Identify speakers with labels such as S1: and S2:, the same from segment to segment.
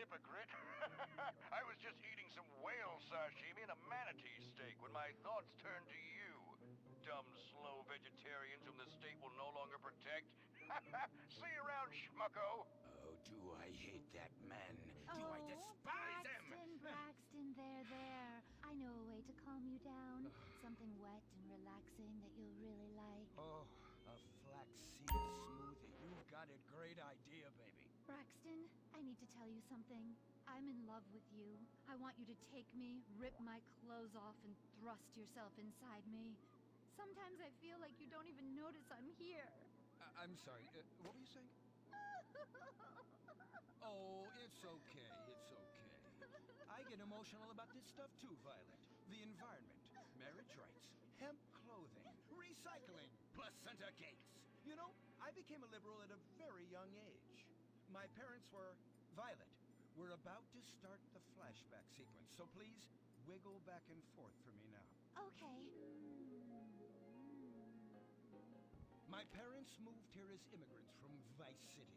S1: hypocrite. I was just eating some whale sashimi and a manatee steak when my thoughts turned to you. Dumb, slow vegetarians whom the state will no longer protect. See you around, schmucko.
S2: Oh, do I hate that man. Do I despise him.
S3: Braxton, there. I know a way to calm you down. Something wet and relaxing that you'll really like.
S2: Oh, a flaxseed smoothie. You've got a great idea, baby.
S3: Braxton, I need to tell you something. I'm in love with you. I want you to take me, rip my clothes off, and thrust yourself inside me. Sometimes I feel like you don't even notice I'm here.
S2: I'm sorry, what were you saying? Oh, it's okay, it's okay. I get emotional about this stuff too, Violet. The environment, marriage rights, hemp clothing, recycling, placenta cakes. You know, I became a liberal at a very young age. My parents were... Violet, we're about to start the flashback sequence, so please, wiggle back and forth for me now.
S3: Okay.
S2: My parents moved here as immigrants from Vice City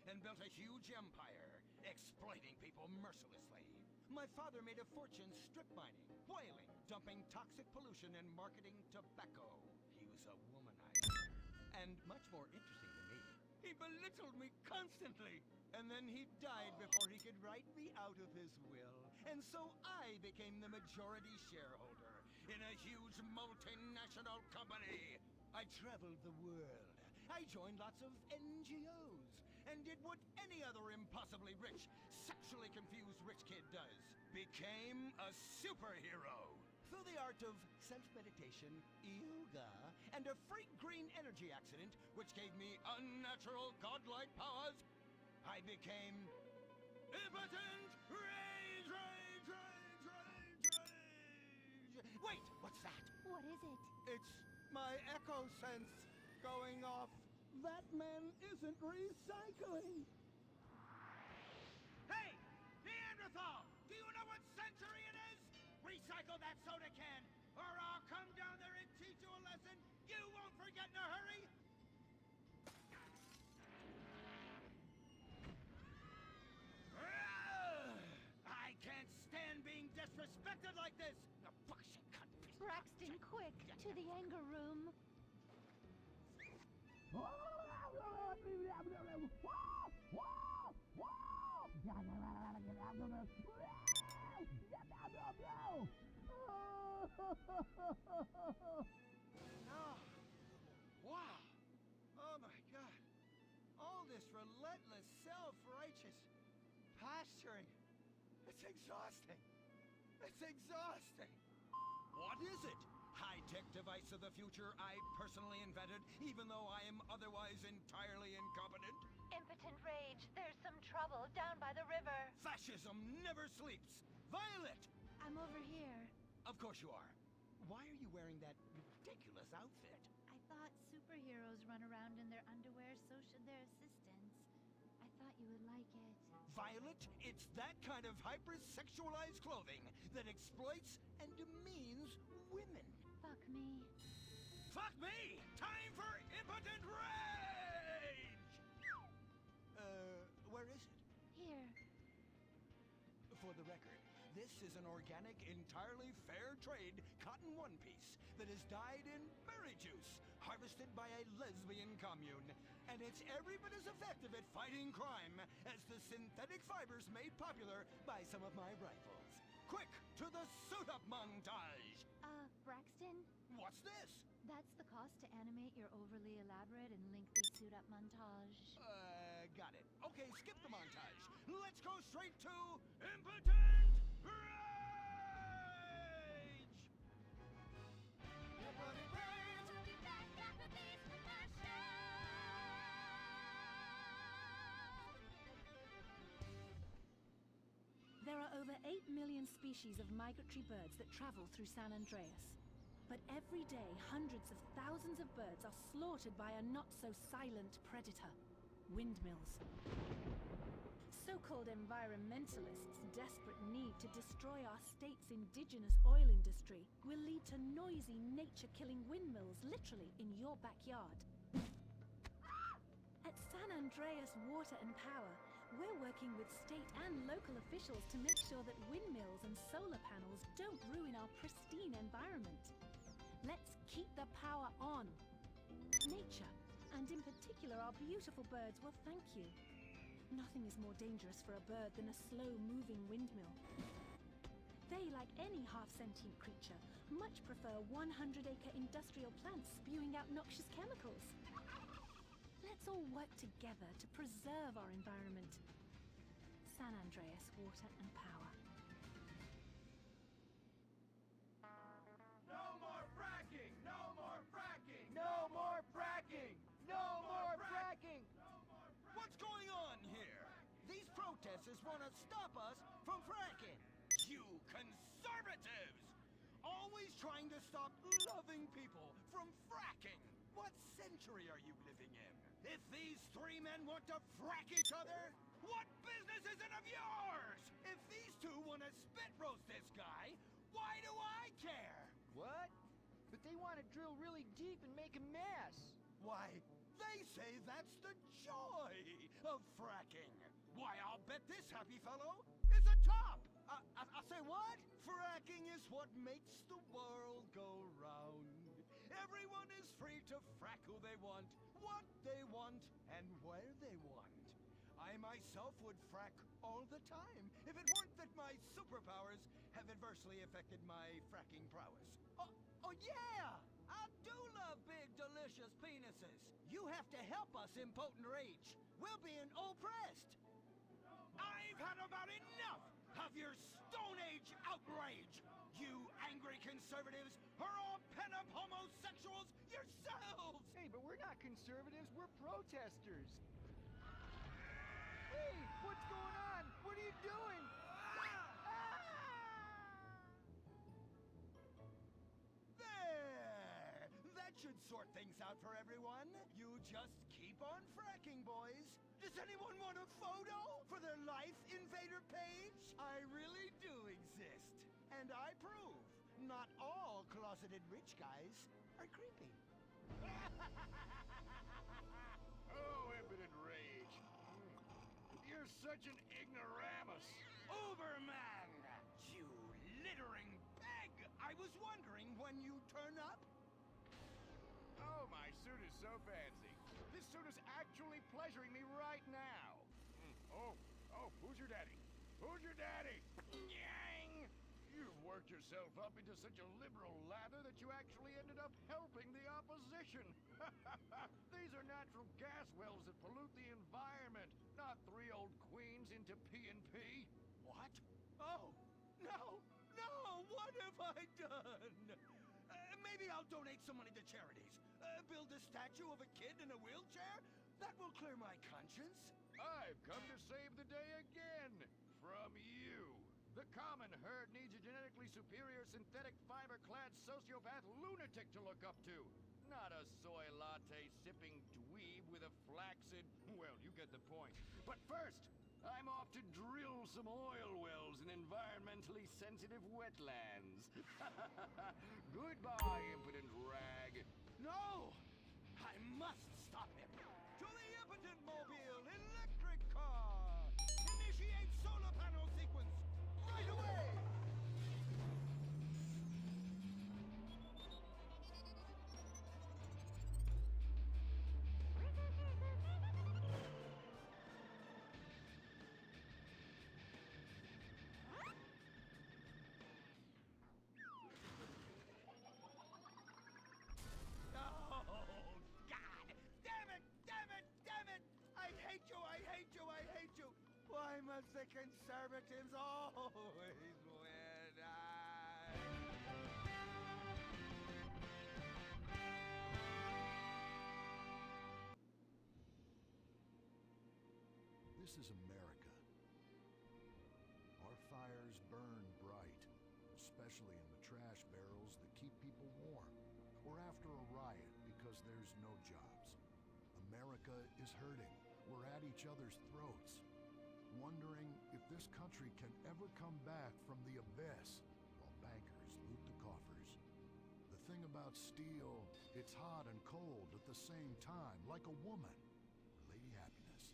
S2: and built a huge empire, exploiting people mercilessly. My father made a fortune strip mining, whaling, dumping toxic pollution, and marketing tobacco. He was a womanizer. And much more interesting to me, he belittled me constantly. And then he died before he could write me out of his will. And so I became the majority shareholder in a huge multinational company. I traveled the world. I joined lots of NGOs and did what any other impossibly rich, sexually confused rich kid does. Became a superhero. Through the art of self-meditation, yoga, and a freak green energy accident, which gave me unnatural godlike powers, I became... Impotent Rage! Wait, what's that?
S3: What is it?
S2: It's my echo sense going off. That man isn't recycling. Hey, Neanderthal! Do you know what century it is? Recycle that soda can, or I'll come down there and teach you a lesson you won't forget in a hurry! I can't stand being disrespected like this! The fuck she cut me.
S3: Braxton, quick! To the anger room!
S2: Oh, wow! Oh my God! All this relentless, self-righteous posturing. It's exhausting. It's exhausting. What is it? High-tech device of the future I personally invented, even though I am otherwise entirely incompetent?
S3: Impotent Rage, there's some trouble down by the river.
S2: Fascism never sleeps! Violet!
S3: I'm over here.
S2: Of course you are. Why are you wearing that ridiculous outfit?
S3: I thought superheroes run around in their underwear, so should their assistants. I thought you would like it.
S2: Violet, it's that kind of hypersexualized clothing that exploits and demeans women.
S3: Fuck me.
S2: Fuck me! Time for Impotent Rage! Where is it?
S3: Here.
S2: For the record, this is an organic, entirely fair trade cotton one piece that is dyed in berry juice, harvested by a lesbian commune. And it's every bit as effective at fighting crime as the synthetic fibers made popular by some of my rivals. Quick, to the suit-up montage!
S3: Braxton?
S2: What's this?
S3: That's the cost to animate your overly elaborate and lengthy suit-up montage.
S2: Got it. Okay, skip the montage. Let's go straight to Impotent Rage! Impotent Rage!
S4: We'll be back after these commercials.
S5: There are over 8 million species of migratory birds that travel through San Andreas. But every day, hundreds of thousands of birds are slaughtered by a not-so-silent predator: windmills. So-called environmentalists' desperate need to destroy our state's indigenous oil industry will lead to noisy, nature-killing windmills literally in your backyard. At San Andreas Water and Power, We're working with state and local officials to make sure that windmills and solar panels don't ruin our pristine environment. Let's keep the power on. Nature, and in particular our beautiful birds, will thank you. Nothing is more dangerous for a bird than a slow-moving windmill. They, like any half-sentient creature, much prefer 100-acre industrial plants spewing out noxious chemicals. Let's all work together to preserve our environment. San Andreas Water and Power.
S6: No more fracking! No more fracking! No more fracking! No more fracking!
S2: What's going on here? These protesters want to stop us from fracking. You conservatives! Always trying to stop loving people from fracking. What century are you living in? If these three men want to frack each other, what business is it of yours? If these two want to spit roast this guy, why do I care?
S6: What? But they want to drill really deep and make a mess.
S2: Why, they say that's the joy of fracking. Why, I'll bet this happy fellow is a top. I say what? Fracking is what makes the world go round. Everyone is free to frack who they want, what they want, and where they want. I myself would frack all the time if it weren't that my superpowers have adversely affected my fracking prowess. Oh yeah! I do love big, delicious penises. You have to help us, impotent rage. We're being oppressed. I've had about enough of your Stone Age outrage. You angry conservatives are all pent-up homosexuals yourselves!
S6: Hey, but we're not conservatives, we're protesters. Hey, what's going on? What are you doing?
S2: There! That should sort things out for everyone. You just keep on fracking, boys. Does anyone want a photo for their Life Invader page? I really do exist. And I prove not all closeted rich guys are creepy.
S1: Oh, impotent rage. You're such an ignoramus.
S2: Uberman! You littering peg! I was wondering when you'd turn up.
S1: Oh, my suit is so fancy. This suit is actually pleasuring me right now. Oh, who's your daddy? Who's your daddy? Yang! You've worked yourself up into such a liberal lather that you actually ended up helping the opposition. These are natural gas wells that pollute the environment, not three old queens into P&P.
S2: What? Oh, no! What have I done? Maybe I'll donate some money to charities. Build a statue of a kid in a wheelchair? That will clear my conscience.
S1: I've come to save the day again. From you. The common herd needs a genetically superior synthetic fiber-clad sociopath lunatic to look up to. Not a soy latte sipping dweeb with a flaccid... Well, you get the point. But first, I'm off to drill some oil wells in environmentally sensitive wetlands. Goodbye, impotent rag.
S2: No! I must stop him. To the impotent mobile electric car! Initiate solar panel sequence right away! Why must the conservatives always win?
S7: This is America. Our fires burn bright, especially in the trash barrels that keep people warm. We're after a riot because there's no jobs. America is hurting. We're at each other's throats, wondering if this country can ever come back from the abyss while bankers loot the coffers. The thing about steel, it's hot and cold at the same time, like a woman or Lady Happiness.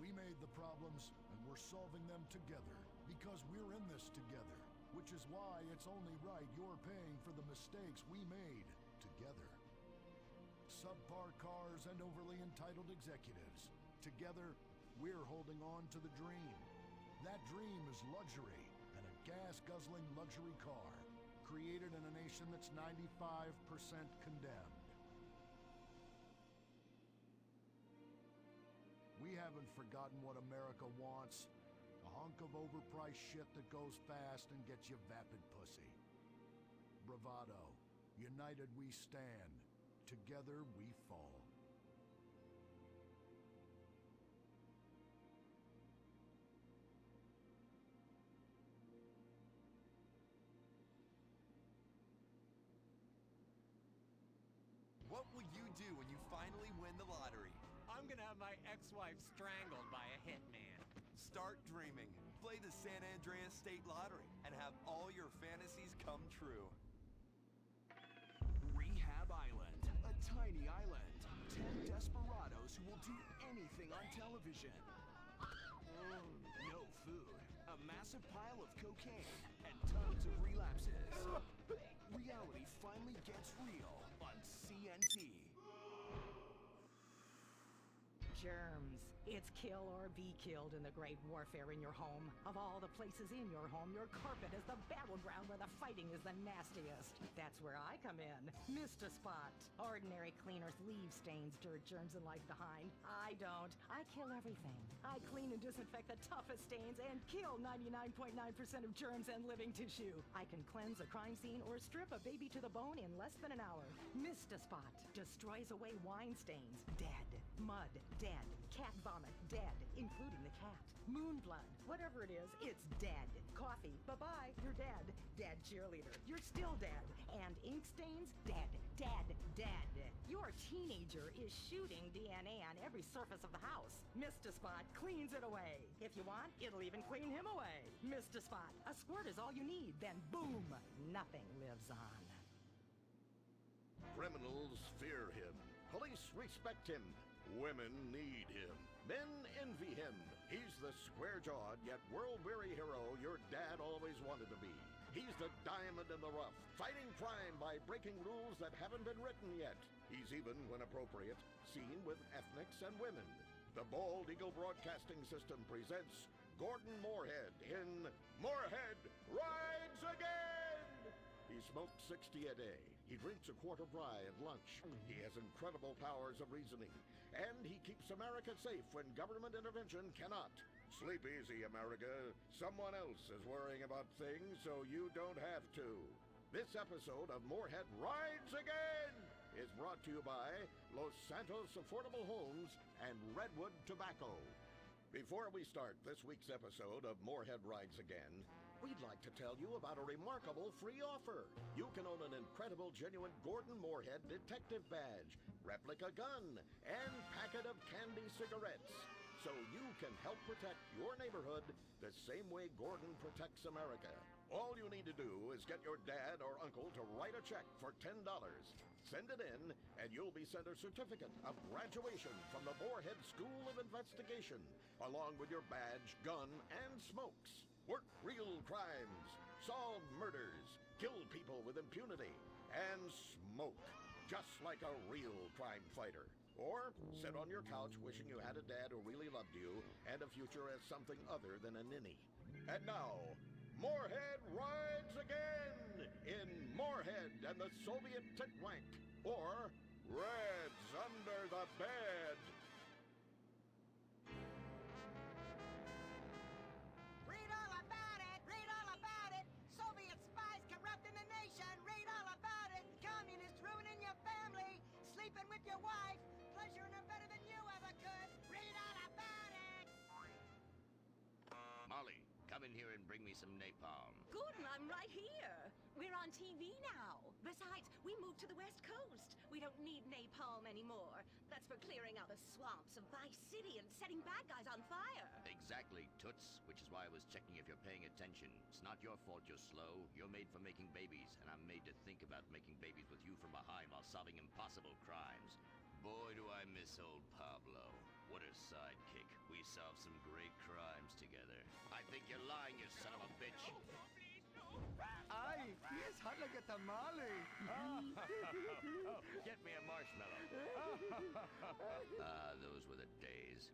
S7: We made the problems, and we're solving them together, because we're in this together. Which is why it's only right you're paying for the mistakes we made together. Subpar cars and overly entitled executives. Together, we're holding on to the dream. That dream is luxury and a gas-guzzling luxury car, created in a nation that's 95% condemned. We haven't forgotten what America wants. A hunk of overpriced shit that goes fast and gets you vapid pussy. Bravado. United we stand. Together we fall.
S6: What will you do when you finally win the lottery?
S8: I'm gonna have my ex-wife strangled by a hitman.
S6: Start dreaming. Play the San Andreas State Lottery and have all your fantasies come true.
S9: Rehab Island, a tiny island. 10 desperados who will do anything on television. No food, a massive pile of cocaine, and tons of relapses. Reality finally gets real on CNT.
S10: Germs. It's kill or be killed in the great warfare in your home. Of all the places in your home, your carpet is the battleground where the fighting is the nastiest. That's where I come in. Mr. Spot. Ordinary cleaners leave stains, dirt, germs, and life behind. I don't. I kill everything. I clean and disinfect the toughest stains and kill 99.9% of germs and living tissue. I can cleanse a crime scene or strip a baby to the bone in less than an hour. Mr. Spot destroys away wine stains. Dead. Mud. Dead. Cat vomit. Dead. Including the cat. Moon blood. Whatever it is, it's dead. Coffee. Bye-bye. You're dead. Dead cheerleader. You're still dead. And ink stains? Dead. Dead. Dead. Your teenager is shooting DNA on every surface of the house. Mr. Spot cleans it away. If you want, it'll even clean him away. Mr. Spot, a squirt is all you need. Then boom, nothing lives on.
S11: Criminals fear him. Police respect him. Women need him. Men envy him. He's the square-jawed yet world-weary hero your dad always wanted to be. He's the diamond in the rough, fighting crime by breaking rules that haven't been written yet. He's even, when appropriate, seen with ethnics and women. The Bald Eagle Broadcasting System presents Gordon Moorhead in Moorhead Rides Again! He smokes 60 a day. He drinks a quart of rye at lunch. He has incredible powers of reasoning. And he keeps America safe when government intervention cannot. Sleep easy, America. Someone else is worrying about things so you don't have to. This episode of Moorhead Rides Again is brought to you by Los Santos Affordable Homes and Redwood Tobacco. Before we start this week's episode of Moorhead Rides Again, we'd like to tell you about a remarkable free offer. You can own an incredible, genuine Gordon Moorhead detective badge, replica gun, and packet of candy cigarettes. So you can help protect your neighborhood the same way Gordon protects America. All you need to do is get your dad or uncle to write a check for $10. Send it in, and you'll be sent a certificate of graduation from the Moorhead School of Investigation, along with your badge, gun, and smokes. Work real crimes, solve murders, kill people with impunity, and smoke, just like a real crime fighter. Or sit on your couch wishing you had a dad who really loved you and a future as something other than a ninny. And now, Moorhead Rides Again in Moorhead and the Soviet Titwank, or Reds Under the Bed.
S10: Read all about it! Read all about it! Soviet spies corrupting the nation! Read all about it! Communists ruining your family! Sleeping with your wife! Pleasuring her better than you ever could! Read all about it!
S1: Molly, come in here and bring me some napalm.
S12: Gordon, I'm right here. We're on TV now. Besides, we moved to the West Coast. We don't need napalm anymore. That's for clearing out the swamps of Vice City and setting bad guys on fire.
S1: Exactly, Toots, which is why I was checking if you're paying attention. It's not your fault you're slow. You're made for making babies, and I'm made to think about making babies with you from behind while solving impossible crimes. Boy, do I miss old Pablo. What a sidekick. We solved some great crimes together. I think you're lying, you son of a bitch.
S6: Ay, he is hot like a tamale.
S1: Get me a marshmallow. Those were the days.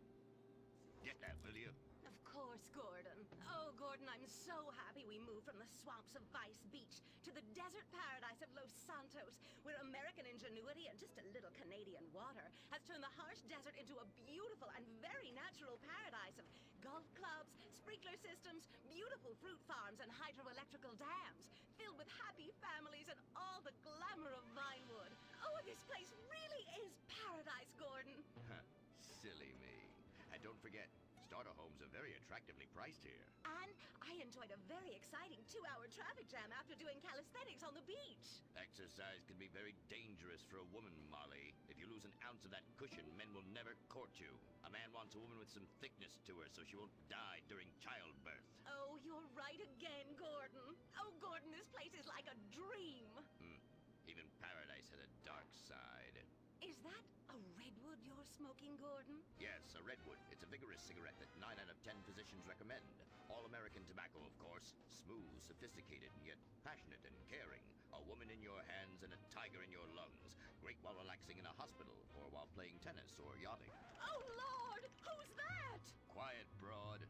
S1: Get that, will you?
S12: Of course, Gordon. Oh, Gordon, I'm so happy we moved from the swamps of Vice Beach to the desert paradise of Los Santos, where American ingenuity and just a little Canadian water has turned the harsh desert into a beautiful and very natural paradise of golf clubs, sprinkler systems, beautiful fruit farms, and hydroelectrical dams, filled with happy families and all the glamour of Vinewood. Oh, this place really is paradise, Gordon.
S1: Silly me. And don't forget, starter homes are very attractively priced here.
S12: And I enjoyed a very exciting 2-hour traffic jam after doing calisthenics on the beach.
S1: Exercise can be very dangerous for a woman, Molly. If you lose an ounce of that cushion, men will never court you. A man wants a woman with some thickness to her so she won't die during childbirth.
S12: Oh, you're right again, Gordon. Oh, Gordon, this place is like a dream.
S1: Even paradise has a dark side.
S12: Is that a redwood you're smoking, Gordon?
S1: Yes, a redwood. It's a vigorous cigarette that 9 out of 10 physicians recommend. All American tobacco, of course. Smooth, sophisticated, and yet passionate and caring. A woman in your hands and a tiger in your lungs. Great while relaxing in a hospital, or while playing tennis or yachting.
S12: Oh, Lord! Who's that?
S1: Quiet, broad.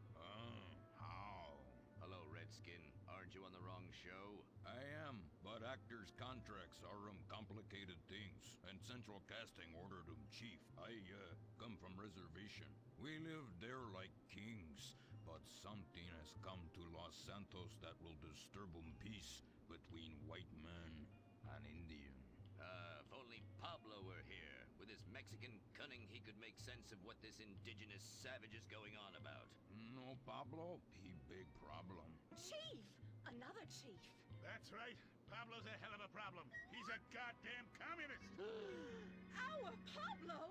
S13: How?
S1: Hello, Redskin. Aren't you on the wrong show?
S13: I am, but actors' contracts are complicated things, and Central Casting ordered chief. I come from reservation. We live there like kings, but something has come to Los Santos that will disturb peace between white man and Indian.
S1: If only Pablo were here. With his Mexican cunning, he could make sense of what this indigenous savage is going on about.
S13: No, Pablo, he big problem.
S12: Chief! Another chief.
S14: That's right. Pablo's a hell of a problem. He's a goddamn communist.
S12: Our Pablo?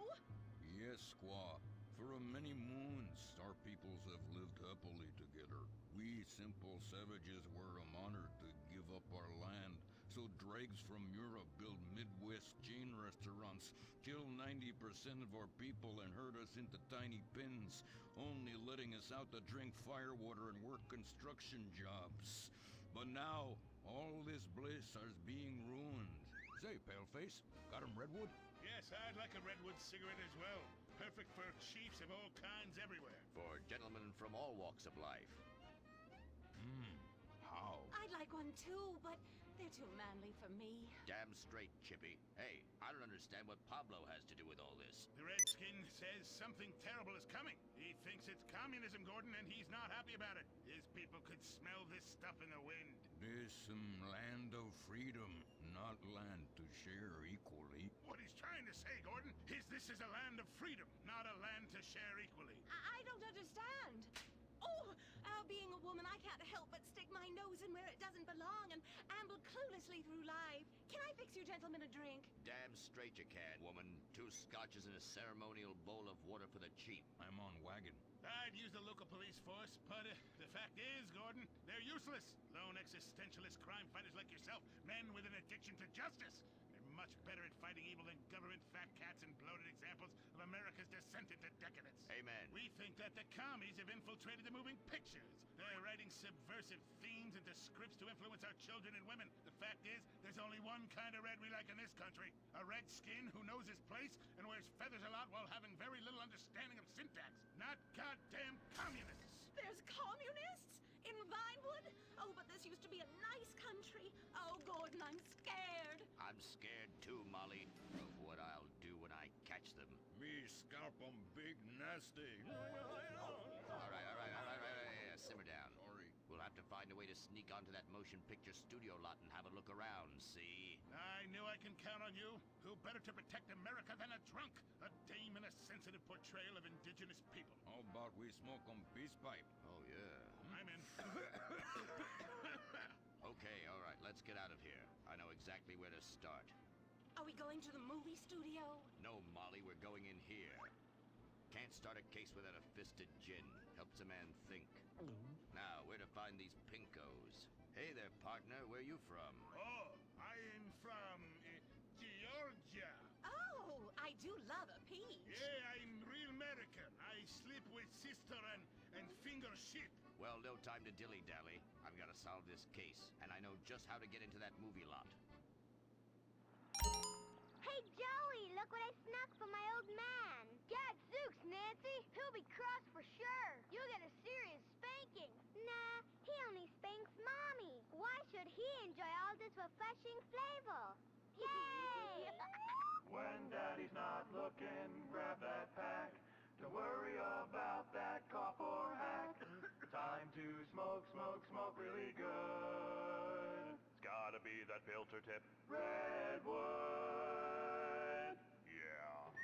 S13: Yes, squaw. For many moons, our peoples have lived happily together. We simple savages were honored to give up our land, so dregs from Europe build Midwest chain restaurants, kill 90% of our people and herd us into tiny pens, only letting us out to drink firewater and work construction jobs. But now, all this bliss is being ruined.
S2: Say, Paleface, got him redwood?
S14: Yes, I'd like a redwood cigarette as well. Perfect for chiefs of all kinds everywhere.
S1: For gentlemen from all walks of life.
S13: How?
S12: I'd like one too, but they're too manly for me.
S1: Damn straight, Chippy. Hey, I don't understand what Pablo has to do with all this.
S14: The Redskin says something terrible is coming. He thinks it's communism, Gordon, and he's not happy about it. His people could smell this stuff in the wind.
S13: This land of freedom, not land to share equally.
S14: What he's trying to say, Gordon, is this is a land of freedom, not a land to share equally.
S12: I don't understand. Oh, being a woman, I can't help but stick my nose in where it doesn't belong and amble cluelessly through life. Can I fix you gentlemen a drink?
S1: Damn straight you can, woman. 2 scotches and a ceremonial bowl of water for the chief.
S13: I'm on wagon.
S14: I'd use the local police force, but the fact is, Gordon, they're useless. Lone existentialist crime fighters like yourself, men with an addiction to justice. They're much better at fighting evil than government fat cats and bloated examples of America's descent into decadence.
S1: Amen.
S14: We think that the commies have infiltrated the moving pictures. They're writing subversive themes into scripts to influence our children and women. The fact is, there's only one kind of red we like in this country. A redskin who knows his place and wears feathers a lot while having very little understanding of syntax. Not goddamn communists.
S12: There's communists? In Vinewood? Oh, but this used to be a nice country. Oh, Gordon, I'm scared.
S1: I'm scared too, Molly, of what I'll do when I catch them.
S13: Me scalp 'em big nasty.
S1: All right. Simmer down.
S13: Sorry.
S1: We'll have to find a way to sneak onto that motion picture studio lot and have a look around, see?
S14: I knew I can count on you. Who better to protect America than a drunk? A dame in a sensitive portrayal of indigenous people.
S13: How about we smoke 'em peace pipe?
S1: Oh, yeah.
S14: I'm in.
S1: Okay, all right, let's get out of here. I know exactly where to start.
S12: Are we going to the movie studio?
S1: No, Molly, we're going in here. Can't start a case without a fisted gin. Helps a man think. Now, where to find these pinkos? Hey there, partner, where you from?
S14: Oh, I'm from Georgia.
S12: Oh, I do love a peach.
S14: Yeah, I'm real American. I sleep with sister and finger shit.
S15: Well, no time to dilly-dally. I've got to solve this case, and I know just how to get into that movie lot.
S4: Hey, Joey, look what I snuck from my old man. Gadzooks, Nancy. He'll be cross for sure. You'll get a serious spanking. Nah, he only spanks Mommy. Why should he enjoy all this refreshing flavor? Yay!
S6: When Daddy's not looking, grab that pack. Don't worry about that cough or hack. Time to smoke, smoke, smoke really good. It's gotta be that filter tip. Redwood. Yeah.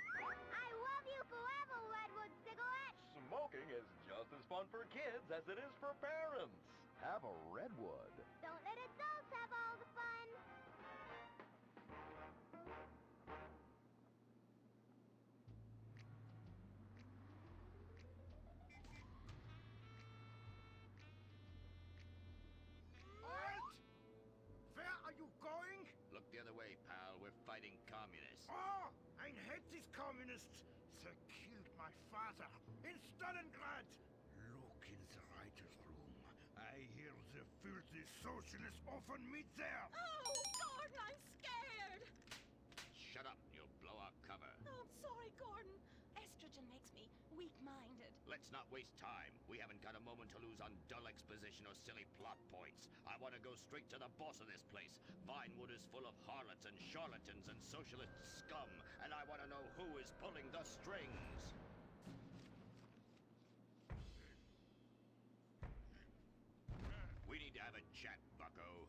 S4: I love you forever, Redwood cigarette.
S6: Smoking is just as fun for kids as it is for parents. Have a Redwood.
S4: Don't let adults have all the fun.
S2: Halt! Where are you going?
S15: Look the other way, pal. We're fighting communists.
S2: Oh, I hate these communists. They killed my father in Stalingrad. Look in the writer's room. I hear the filthy socialists often meet there.
S12: Oh, Gordon, I'm scared.
S15: Shut up, you'll blow our cover.
S12: Oh, I'm sorry, Gordon. Estrogen makes me weak-minded.
S15: Let's not waste time. We haven't got a moment to lose on dull exposition or silly plot points. I want to go straight to the boss of this place. Vinewood is full of harlots and charlatans and socialist scum, and I want to know who is pulling the strings. We need to have a chat, bucko.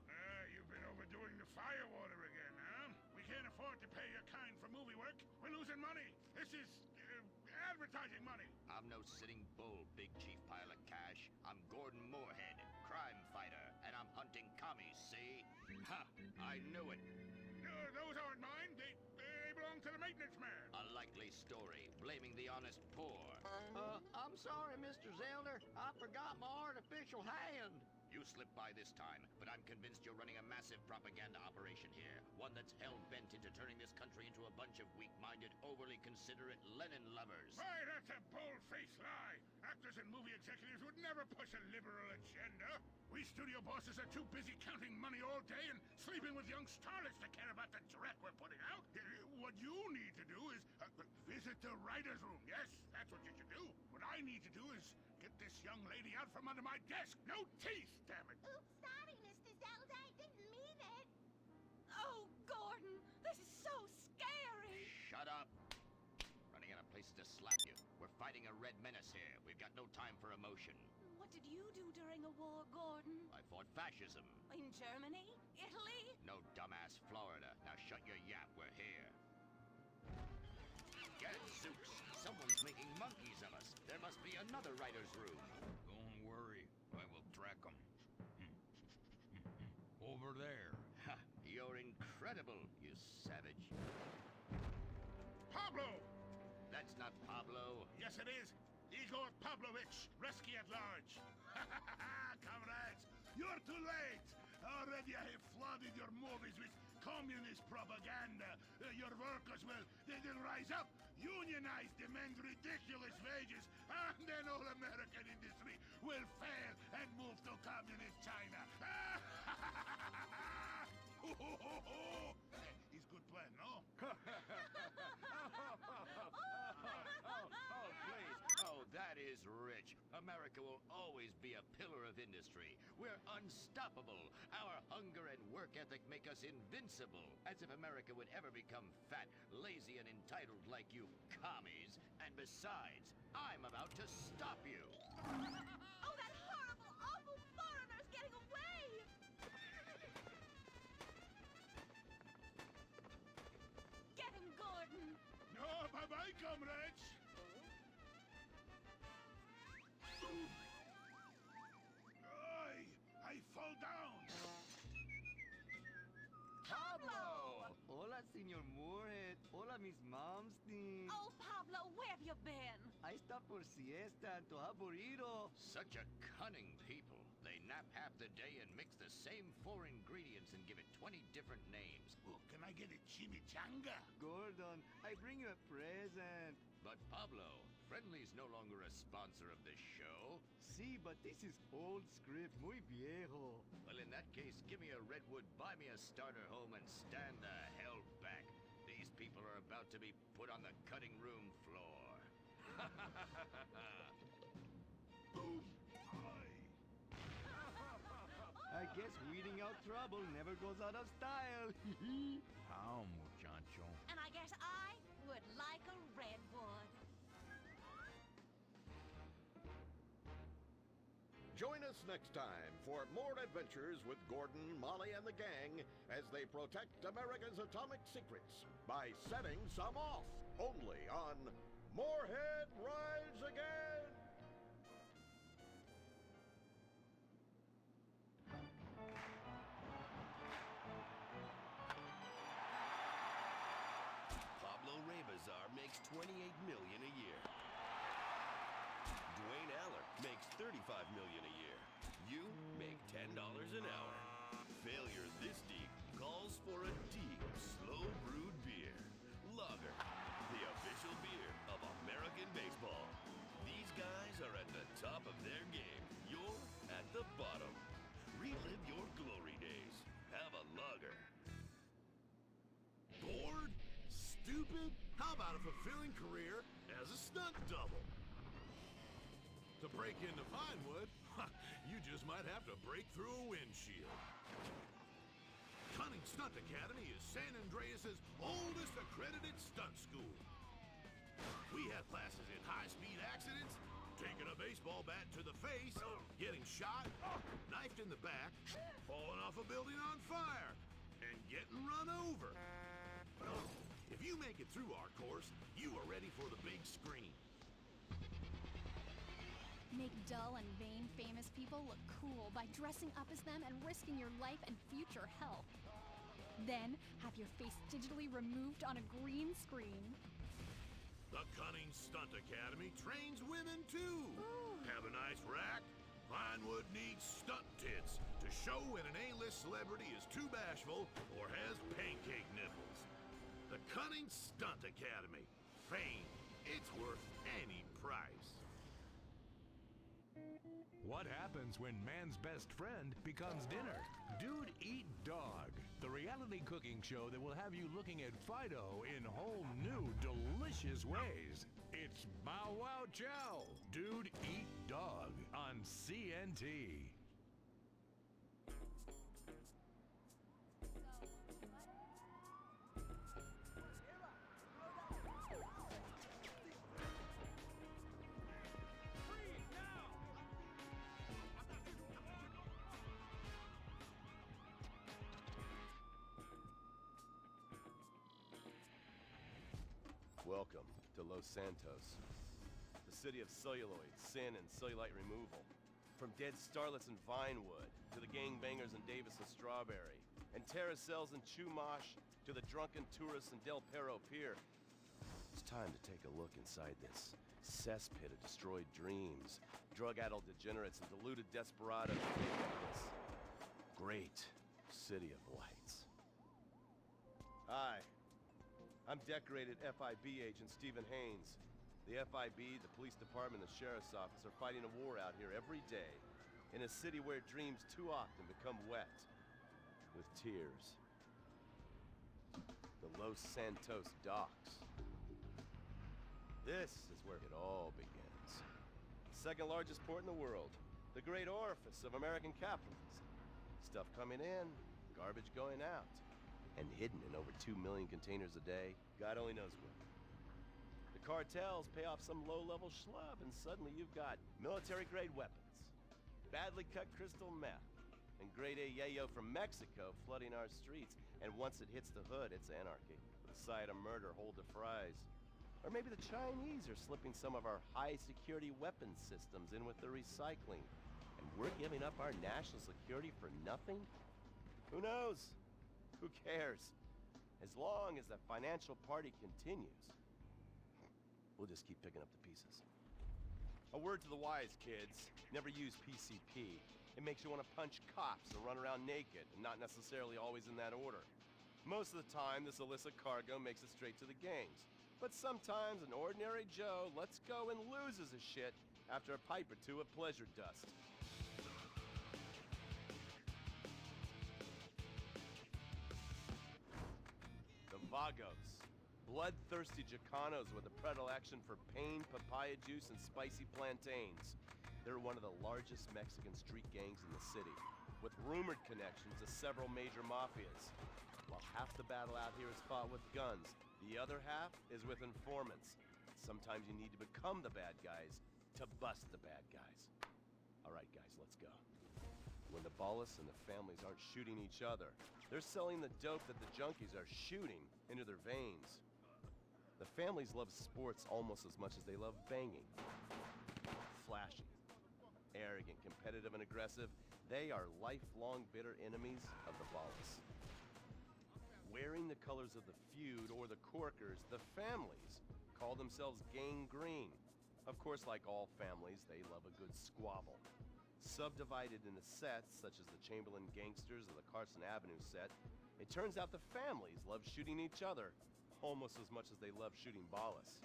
S14: You've been overdoing the firewater again, huh? We can't afford to pay your kind for movie work. We're losing money. This is advertising money.
S15: I'm no sitting bull, big chief pile of cash. I'm Gordon Moorhead, crime fighter, and I'm hunting commies, see? Ha! I knew it.
S14: Those aren't mine. They belong to the maintenance man.
S15: A likely story, blaming the honest poor.
S11: I'm sorry, Mr. Zelder. I forgot my artificial hand.
S15: You slipped by this time, but I'm convinced you're running a massive propaganda operation here. One that's hell-bent into turning this country into a bunch of weak-minded, overly considerate Lenin lovers.
S14: Why, that's a bold-faced lie. Actors and movie executives would never push a liberal agenda. We studio bosses are too busy counting money all day and sleeping with young starlets to care about the dreck we're putting out. What you need to do is visit the writer's room. Yes, that's what you should do. What I need to do is get this young lady out from under my desk. No teeth, damn it.
S4: Oops, sorry, Mr. Zelda. I didn't mean it.
S12: Oh, Gordon, this is so scary.
S15: Shut up. Running out of places to slap you. We're fighting a red menace here. We've got no time for emotion.
S12: What did you do during a war, Gordon?
S15: I fought fascism.
S12: In Germany? Italy?
S15: No, dumbass, Florida. Now shut your yap. We're here. Gadzooks! Someone's making monkeys of us. There must be another writer's room.
S13: Don't worry. I will track them. Over there.
S15: Ha! You're incredible, you savage.
S14: Pablo!
S15: That's not Pablo.
S14: Yes, it is. Igor Pavlovich, rescue at large. Comrades, you're too late. Already I have flooded your movies with communist propaganda. Your workers they'll rise up, unionize, demand ridiculous wages, and then all American industry will fail and move to communist China. It's good plan, no?
S15: Oh, please. Oh, that is rich. America will always be a pillar of industry. We're unstoppable. Our hunger and work ethic make us invincible. As if America would ever become fat, lazy, and entitled like you commies. And besides, I'm about to stop you.
S12: Oh, that horrible, awful foreigner's getting away! Get him, Gordon!
S14: No, bye-bye, comrades. I fall down.
S12: Pablo!
S16: Hola, Senor Moorhead. Hola, Miss Momstein.
S12: Oh, Pablo, where have you been?
S16: I stopped for siesta and to have burrito.
S15: Such a cunning people. They nap half the day and mix the same 4 ingredients and give it 20 different names.
S14: Oh, can I get a chimichanga?
S16: Gordon, I bring you a present.
S15: But Pablo, Friendly's no longer a sponsor of this show.
S16: Sí, but this is old script, muy viejo.
S15: Well, in that case, give me a redwood, buy me a starter home, and stand the hell back. These people are about to be put on the cutting room floor.
S16: I guess weeding out trouble never goes out of style.
S13: How, muchacho?
S12: And I guess I would like a redwood.
S11: Join us next time for more adventures with Gordon, Molly, and the gang as they protect America's atomic secrets by setting some off. Only on Moorhead Rise Again!
S17: Pablo Rebazar makes $28 million a year. Dwayne Aller makes $35 million a year. You make $10 an hour. Failure this deep calls for a deep, slow-brewed beer. Lager, the official beer of American baseball. These guys are at the top of their game. You're at the bottom. Relive your glory days. Have a lager.
S18: Bored? Stupid? How about a fulfilling career as a stunt double? To break into Vinewood, you just might have to break through a windshield. Cunning Stunt Academy is San Andreas' oldest accredited stunt school. We have classes in high-speed accidents, taking a baseball bat to the face, getting shot, knifed in the back, falling off a building on fire, and getting run over. If you make it through our course, you are ready for the big screen.
S19: Make dull and vain famous people look cool by dressing up as them and risking your life and future health. Then, have your face digitally removed on a green screen.
S18: The Cunning Stunt Academy trains women too. Have a nice rack? Vinewood needs stunt tits to show when an A-list celebrity is too bashful or has pancake nipples. The Cunning Stunt Academy. Fame. It's worth any price.
S20: What happens when man's best friend becomes dinner? Dude Eat Dog, the reality cooking show that will have you looking at Fido in whole new, delicious ways. It's Bow Wow Chow, Dude Eat Dog on CNT.
S17: Welcome to Los Santos, the city of celluloid, sin, and cellulite removal. From dead starlets in Vinewood, to the gangbangers in Davis and Strawberry, and terracels in Chumash, to the drunken tourists in Del Perro Pier. It's time to take a look inside this cesspit of destroyed dreams, drug-addled degenerates, and deluded desperados. This great city of lights. Hi. I'm decorated FIB agent Stephen Haynes. The FIB, the police department, and the sheriff's office are fighting a war out here every day in a city where dreams too often become wet with tears. The Los Santos docks. This is where it all begins. Second largest port in the world. The great orifice of American capitalism. Stuff coming in, garbage going out. And hidden in over 2 million containers a day, God only knows where. The cartels pay off some low-level schlub, and suddenly you've got military-grade weapons, badly cut crystal meth, and grade A yayo from Mexico flooding our streets. And once it hits the hood, it's anarchy. The side of murder, hold the fries. Or maybe the Chinese are slipping some of our high-security weapons systems in with the recycling, and we're giving up our national security for nothing? Who knows? Who cares? As long as the financial party continues, we'll just keep picking up the pieces. A word to the wise, kids. Never use PCP. It makes you want to punch cops or run around naked, and not necessarily always in that order. Most of the time, this illicit cargo makes it straight to the gangs, But sometimes an ordinary Joe lets go and loses his shit after a pipe or two of pleasure dust. The Vagos. Bloodthirsty Chicanos with a predilection for pain, papaya juice, and spicy plantains. They're one of the largest Mexican street gangs in the city, with rumored connections to several major mafias. While half the battle out here is fought with guns, the other half is with informants. Sometimes you need to become the bad guys to bust the bad guys. All right, guys, let's go. When the Ballas and the families aren't shooting each other, they're selling the dope that the junkies are shooting into their veins. The families love sports almost as much as they love banging. Flashy, arrogant, competitive, and aggressive, they are lifelong bitter enemies of the Ballas. Wearing the colors of the feud or the Corkers, the families call themselves Gang Green. Of course, like all families, they love a good squabble. Subdivided into sets, such as the Chamberlain Gangsters or the Carson Avenue set, it turns out the families love shooting each other almost as much as they love shooting Ballas.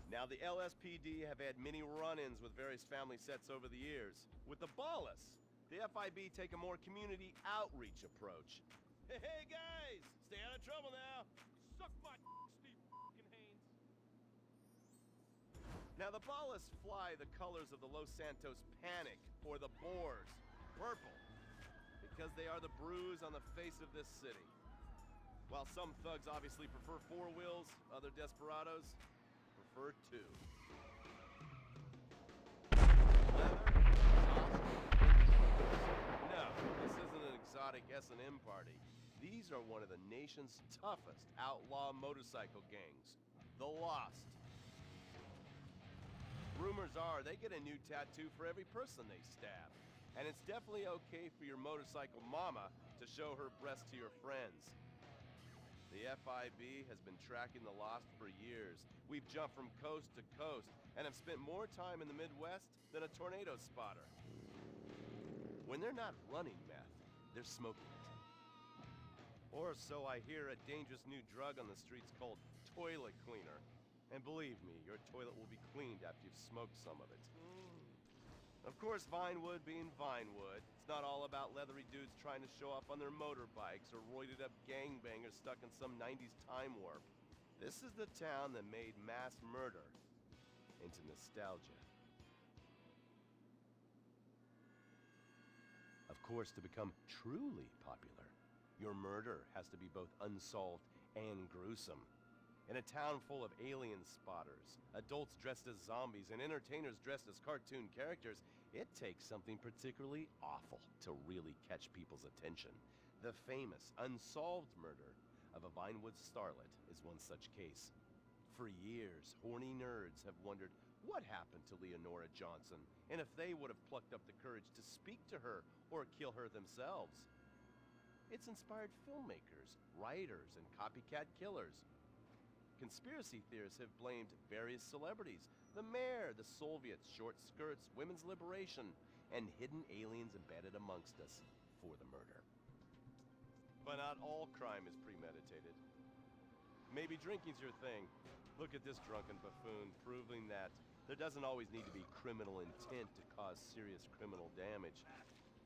S17: Now, the LSPD have had many run-ins with various family sets over the years. With the Ballas, the FIB take a more community outreach approach. Hey guys, stay out of trouble now. Suck my Steve fucking Haynes. Now, the Ballas fly the colors of the Los Santos Panic, or the Boers, purple, because they are the bruise on the face of this city. While some thugs obviously prefer 4 wheels, other desperados prefer 2. No, this isn't an exotic S&M party. These are one of the nation's toughest outlaw motorcycle gangs, the Lost. Rumors are they get a new tattoo for every person they stab. And it's definitely okay for your motorcycle mama to show her breast to your friends. The FIB has been tracking the Lost for years. We've jumped from coast to coast and have spent more time in the Midwest than a tornado spotter. When they're not running meth, they're smoking it. Or so I hear, a dangerous new drug on the streets called toilet cleaner. And believe me, your toilet will be cleaned after you've smoked some of it. Of course, Vinewood being Vinewood, it's not all about leathery dudes trying to show off on their motorbikes or roided-up gangbangers stuck in some 90s time warp. This is the town that made mass murder into nostalgia. Of course, to become truly popular, your murder has to be both unsolved and gruesome. In a town full of alien spotters, adults dressed as zombies, and entertainers dressed as cartoon characters, it takes something particularly awful to really catch people's attention. The famous, unsolved murder of a Vinewood starlet is one such case. For years, horny nerds have wondered what happened to Leonora Johnson, and if they would have plucked up the courage to speak to her or kill her themselves. It's inspired filmmakers, writers, and copycat killers. Conspiracy theorists have blamed various celebrities, the mayor, the Soviets, short skirts, women's liberation, and hidden aliens embedded amongst us for the murder. But not all crime is premeditated. Maybe drinking's your thing. Look at this drunken buffoon, proving that there doesn't always need to be criminal intent to cause serious criminal damage.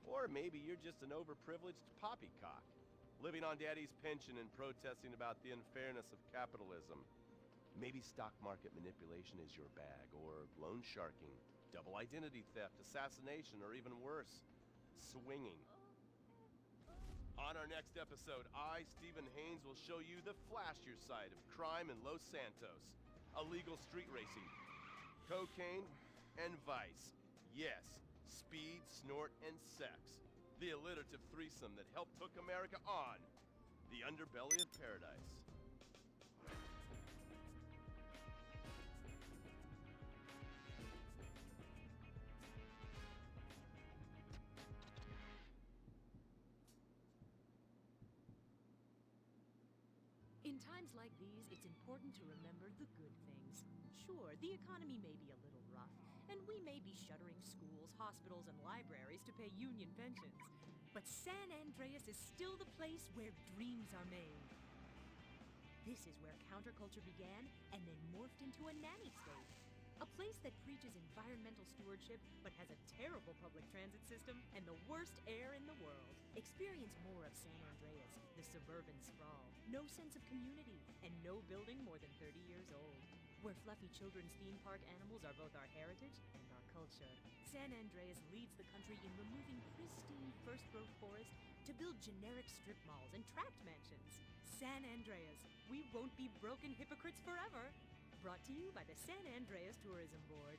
S17: Or maybe you're just an overprivileged poppycock, living on daddy's pension and protesting about the unfairness of capitalism. Maybe stock market manipulation is your bag, or loan sharking, double identity theft, assassination, or even worse, swinging. On our next episode, I, Stephen Haynes, will show you the flashier side of crime in Los Santos. Illegal street racing, cocaine, and vice. Yes, speed, snort, and sex. The alliterative threesome that helped hook America on the underbelly of paradise.
S21: In times like these, it's important to remember the good things. Sure, the economy may be a little rough, and we may be shuttering schools, hospitals, and libraries to pay union pensions. But San Andreas is still the place where dreams are made. This is where counterculture began and then morphed into a nanny state. A place that preaches environmental stewardship but has a terrible public transit system and the worst air in the world. Experience more of San Andreas, the suburban sprawl. No sense of community and no building more than 30 years old. Where fluffy children's theme park animals are both our heritage and our culture. San Andreas leads the country in removing pristine first-growth forest to build generic strip malls and tract mansions. San Andreas, we won't be broken hypocrites forever. Brought to you by the San Andreas Tourism Board.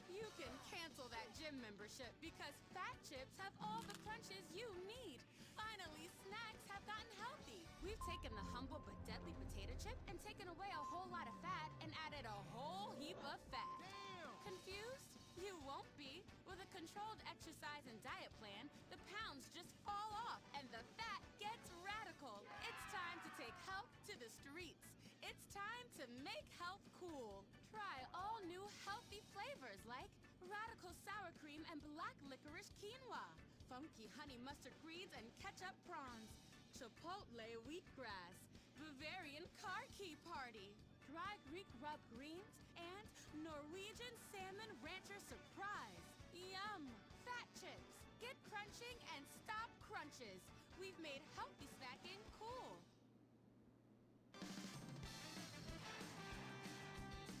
S3: You can cancel that gym membership because Fat Chips have all the crunches you need. Finally, snacks have gotten healthy. We've taken the humble but deadly potato chip and taken away a whole lot of fat and added a whole heap of fat. Damn! Confused? You won't be. With a controlled exercise and diet plan, the pounds just fall off and the fat gets radical. It's time to take health to the streets. It's time to make health cool. Try all new healthy flavors like radical sour cream and black licorice quinoa, funky honey mustard greens and ketchup prawns, chipotle wheatgrass, Bavarian car key party, dry Greek rub greens, and Norwegian salmon rancher surprise. Yum! Fat Chips. Get crunching and stop crunches. We've made healthy snacking cool.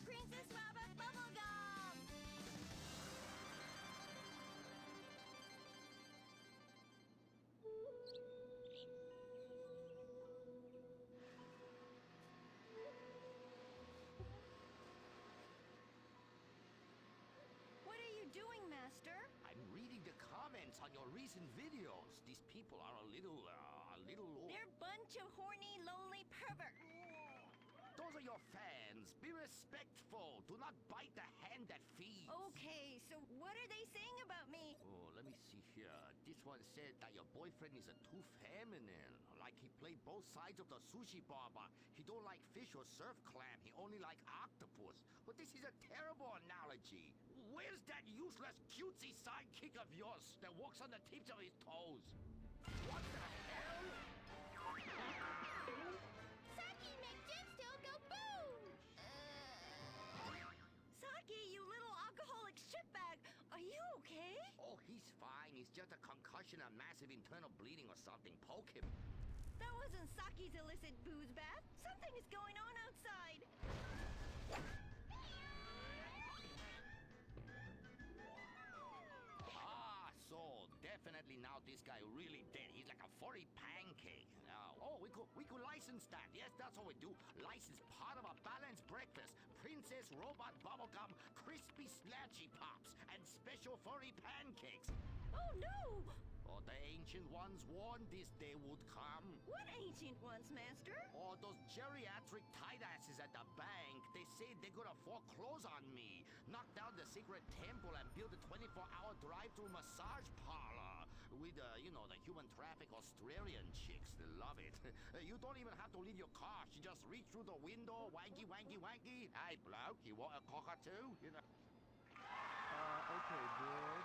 S12: Princess Robot Bubblegum! What are you doing, Master?
S15: I'm reading the comments on your recent videos. These people are a little...
S12: They're a bunch of horny, lonely perverts.
S15: Those are your fans. Be respectful. Do not bite the hand that feeds.
S12: Okay, so what are they saying about me?
S15: Oh, let me see here. This one said that your boyfriend is too feminine. Like he played both sides of the sushi bar, but he don't like fish or surf clam. He only like octopus. But this is a terrible analogy. Where's that useless cutesy sidekick of yours that walks on the tips of his toes? What the hell?
S4: Saki, make Gemstone go boom!
S12: Saki, you little alcoholic shitbag. Are you okay?
S15: Oh, he's fine. He's just a concussion, a massive internal bleeding or something. Poke him.
S12: That wasn't Saki's illicit booze bath. Something is going on outside.
S15: So definitely now this guy really dead. He's like a furry pancake. We could license that. Yes, that's what we do. License part of a balanced breakfast. Princess Robot Bubblegum, crispy slashy pops, and special furry pancakes.
S12: Oh no!
S15: Oh, the ancient ones warned this day would come.
S12: What ancient ones, Master?
S15: Oh, those geriatric tight asses at the bank. They say they're gonna foreclose on me, knock down the secret temple, and build a 24-hour drive-through massage parlor with, the human traffic Australian chicks. They love it. You don't even have to leave your car. You just reach through the window, wanky, wanky, wanky. Hey, bloke, you want a cockatoo?
S6: Okay, bud.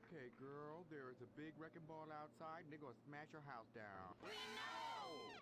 S6: Okay, girl, there is a big wrecking ball outside, and they're gonna smash your house down.
S12: We know!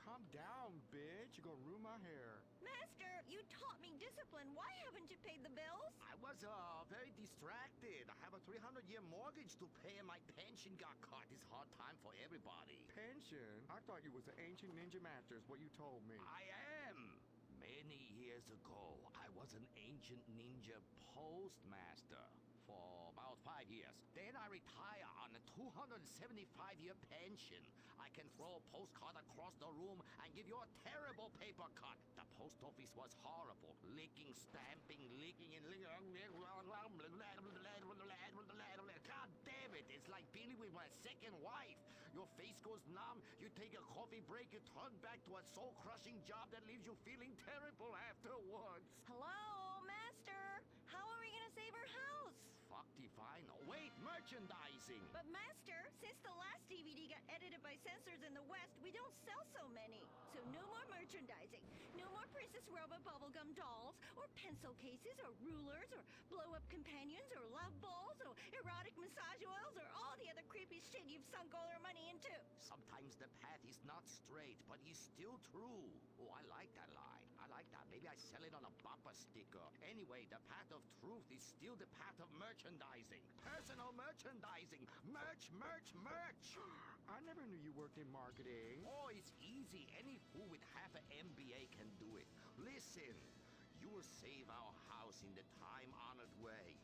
S6: Calm down, bitch. You're gonna ruin my hair.
S12: Master, you taught me discipline. Why haven't you paid the bills?
S15: I was, very distracted. I have a 300-year mortgage to pay, and my pension got cut. It's a hard time for everybody.
S6: Pension? I thought you was an ancient ninja master, is what you told me.
S15: I am. Many years ago, I was an ancient ninja postmaster for about 5 years. Then I retire on a 275-year pension. I can throw a postcard across the room and give you a terrible paper cut. The post office was horrible. Licking, stamping, licking, and licking. God damn it, it's like dealing with my second wife. Your face goes numb, you take a coffee break, you turn back to a soul-crushing job that leaves you feeling terrible afterwards.
S12: Hello, Master. How are we gonna save our house?
S15: Fuck define. Wait, merchandising.
S12: But Master, since the last DVD got edited by censors in the West, we don't sell so many. So no more merchandising. merchandising. No more Princess Robot bubblegum dolls, or pencil cases, or rulers, or blow-up companions, or love balls, or erotic massage oils, or all the other creepy shit you've sunk all our money into.
S15: Sometimes the path is not straight, but is still true. Oh, I like that line. I like that. Maybe I sell it on a bumper sticker. Anyway, the path of truth is still the path of merchandising. Personal merchandising. Merch, merch, merch.
S5: I never knew you worked in marketing.
S15: Oh, it's easy. Any fool with half an MBA can do it. Listen, you will save our house in the time-honored way.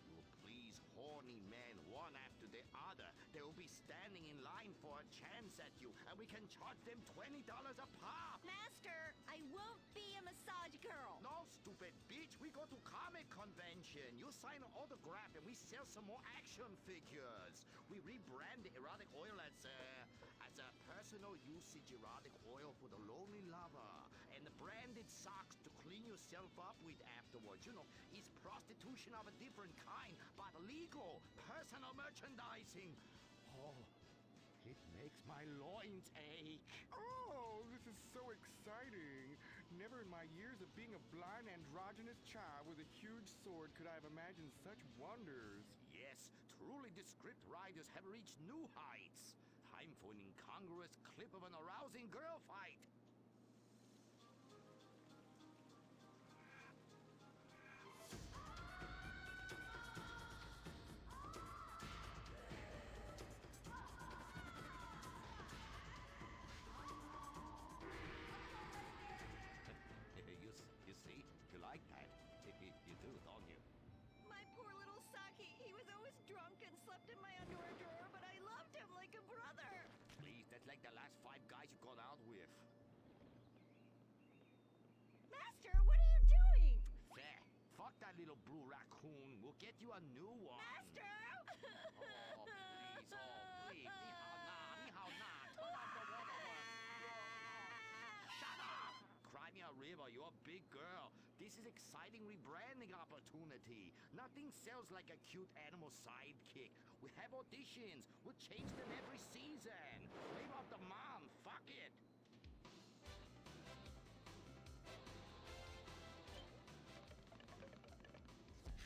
S15: You will please horny men one after the other. They will be standing in line for a chance at you, and we can charge them $20 a pop.
S12: Master, I won't be a massage girl.
S15: No, stupid bitch. We go to comic convention. You sign an autograph, and we sell some more action figures. We rebrand the erotic oil as a personal usage erotic oil for the lonely lover, and the branded socks to clean yourself up with afterwards. You know, it's prostitution of a different kind, but legal. Personal merchandising. Oh, it makes my loins ache.
S5: Oh, this is so exciting. Never in my years of being a blind androgynous child with a huge sword could I have imagined such wonders.
S15: Yes, truly the script writers have reached new heights. Time for an incongruous clip of an arousing girl fight. You see? You like that? You do, don't you?
S12: My poor little Saki. He was always drunk and slept in my underwear drawer, but I loved him like a brother.
S15: Please, that's like the last 5 guys you gone out with.
S12: Master, what are you doing?
S15: There. Fuck that little blue raccoon. We'll get you a new one.
S12: Master!
S15: Oh, please. Oh, please. Ni hao na. Turn off the water work. Shut up! Cry me a river. You're a big girl. This is exciting rebranding opportunity. Nothing sells like a cute animal sidekick. We have auditions. We'll change them every season. Leave out the mom. Fuck it.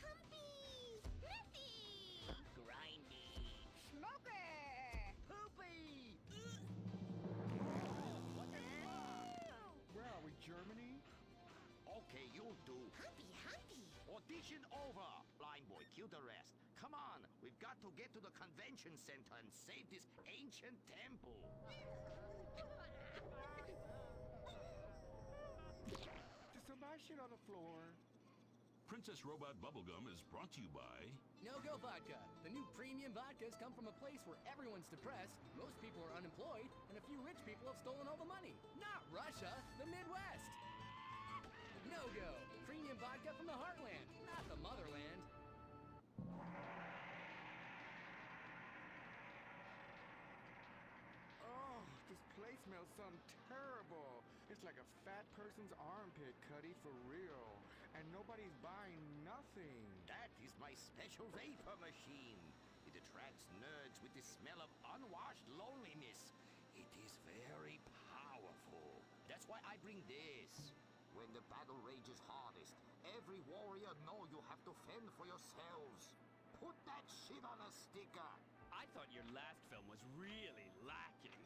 S12: Humpy! Sniffy!
S15: Grindy.
S12: Smoky!
S15: Poopy!
S5: Where are we, Germany?
S15: Okay, you'll do.
S12: Humpy, humpy!
S15: Audition over. Blind boy, kill the rest. Come on, we've got to get to the convention center and save this ancient temple.
S5: Did somebody shit on the floor?
S22: Princess Robot Bubblegum is brought to you by
S23: No-Go Vodka. The new premium vodkas come from a place where everyone's depressed, most people are unemployed, and a few rich people have stolen all the money. Not Russia, the Midwest. No-Go. Premium vodka from the heartland, not the motherland.
S5: Oh, this place smells something terrible. It's like a fat person's armpit, Cuddy, for real. And nobody's buying nothing.
S15: That is my special vapor machine. It attracts nerds with the smell of unwashed loneliness. It is very powerful. That's why I bring this. When the battle rages hardest, every warrior know you have to fend for yourselves. Put that shit on a sticker.
S8: I thought your last film was really lacking.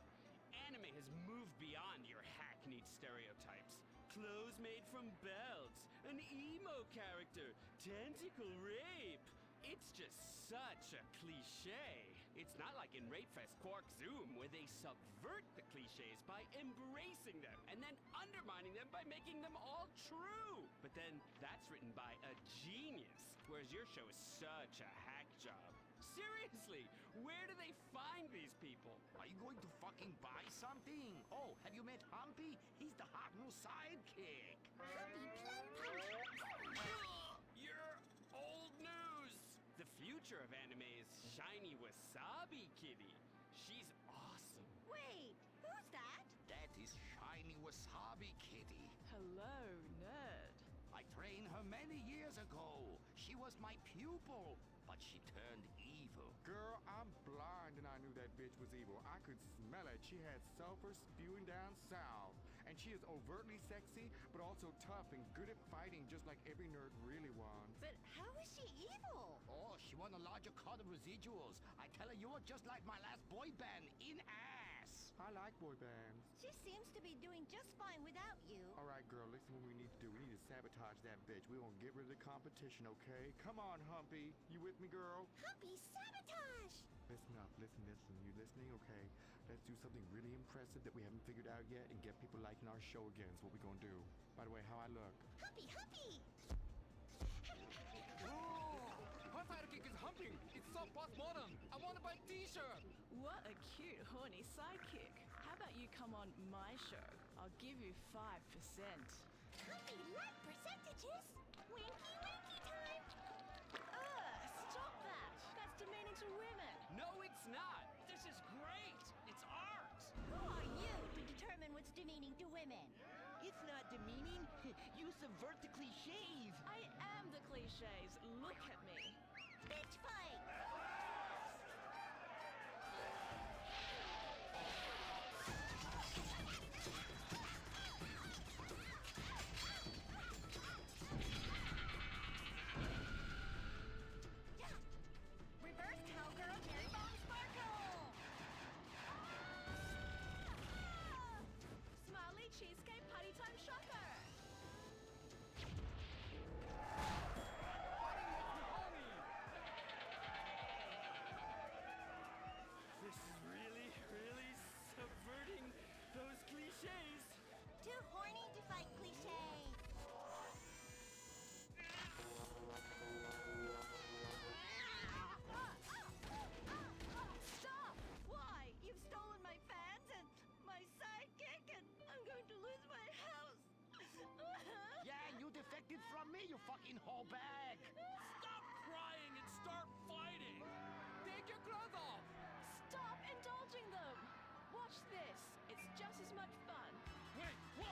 S8: Anime has moved beyond your hackneyed stereotypes. Clothes made from belts, an emo character, tentacle rape. It's just such a cliche. It's not like in Rapefest Quark Zoom, where they subvert the cliches by embracing them and then undermining them by making them all true. But then that's written by a genius, whereas your show is such a hack job. Seriously, where do they find these people?
S15: Are you going to fucking buy something? Oh, have you met Humpy? He's the hot new sidekick.
S12: Humpy Plum Pump!
S8: You're old news! The future of anime is shiny wasabi kitty. She's awesome.
S12: Wait, who's that?
S15: That is shiny wasabi kitty.
S24: Hello, nerd.
S15: I trained her many years ago. She was my pupil, but she turned evil.
S5: Girl, I'm blind and I knew that bitch was evil. I could smell it. She had sulfur spewing down south. And she is overtly sexy, but also tough and good at fighting, just like every nerd really wants.
S12: But how is she evil?
S15: Oh, she won a larger cut of residuals. I tell her you are just like my last boy band, in ass.
S5: I like boy bands.
S12: She seems to be doing just fine without you.
S5: All right, girl, listen what we need to do. We need to sabotage that bitch. We won't get rid of the competition, okay? Come on, Humpy. You with me, girl?
S12: Humpy, sabotage!
S5: Listen up, listen. You listening? Okay. Let's do something really impressive that we haven't figured out yet and get people liking our show again. Is what we're gonna do. By the way, how I look?
S12: Humpy, Humpy!
S23: Her sidekick is humping. It's so postmodern. I want to buy a t-shirt.
S21: What a cute, horny sidekick. How about you come on my show? I'll give you 5%.
S12: Humpy, like percentages? Winky, winky time!
S21: Stop that! That's demeaning to women.
S8: No, it's not. This is great. It's art.
S12: Who are you to determine what's demeaning to women?
S15: It's not demeaning. You subvert the cliches.
S21: I am the cliches. Look at me.
S12: Bitch fight! Reverse cowgirl, Mary Bone Sparkle!
S21: Smiley cheesecake party time shocker.
S8: This is really, really subverting those cliches.
S12: Too horny to fight cliches.
S21: Stop! Why? You've stolen my fans and my sidekick, and I'm going to lose my house.
S15: Yeah, you defected from me, you fucking whole bag.
S8: Stop crying and start fighting.
S23: Take your clothes off.
S21: Stop indulging them. Watch this. It's just as much fun.
S8: Wait, whoa!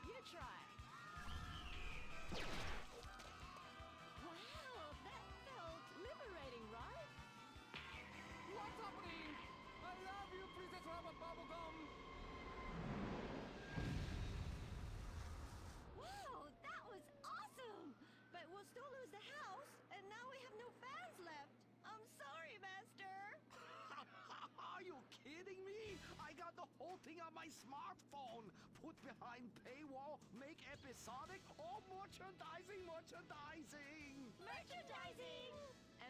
S21: You try.
S12: Wow, that felt...
S21: Liberating, right?
S23: What's happening? I love you, Princess Robot Bubblegum.
S12: Wow, that was awesome! But we'll still lose the house, and now we have no fans left. I'm sorry, Master.
S15: Are you kidding me? I got the whole thing on my smartphone. Put behind paywall, make episodic, all merchandising.
S12: Merchandising!